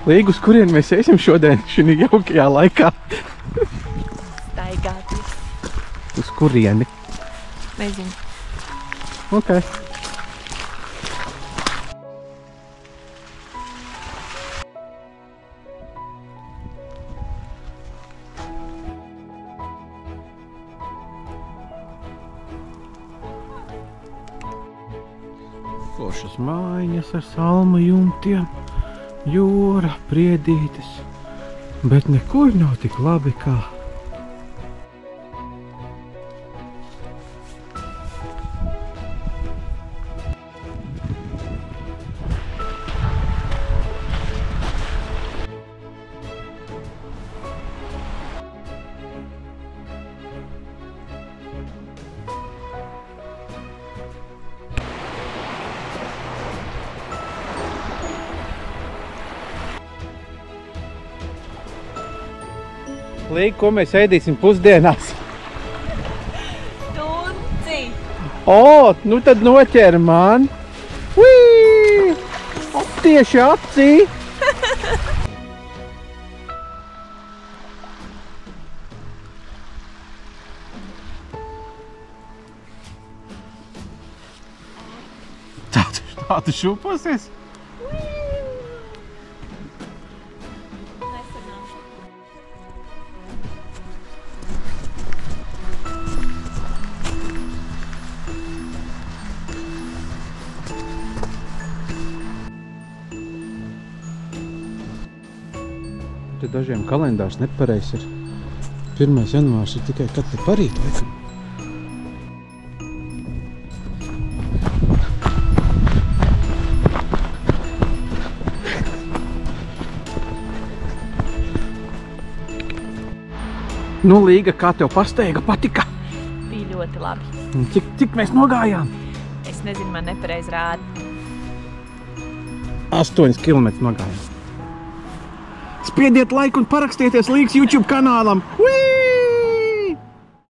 Līga, uz kurien mēs iesim šodien šī jaukajā laikā? Staigāties. Uz kurieni? Nezinu. Ok. Košas mājiņas ar salmu jumtiem, jūra, priedītes, bet nekur nav tik labi kā. Līga, ko mēs ēdīsim pusdienās? Tunci! O, nu tad noķer man! Uī! Tieši acī! Tādu šūposies? Te dažiem kalendārs nepareizs ir. 1. janvārs ir tikai kad te parīt, laikam. Nu, Līga, kā tev pasteiga patika? Bija ļoti labi. Cik mēs nogājām? Es nezinu, man nepareiz rāda. 8 kilometrus nogājām. Spiediet laiku un parakstieties Līgas YouTube kanālam! Uī!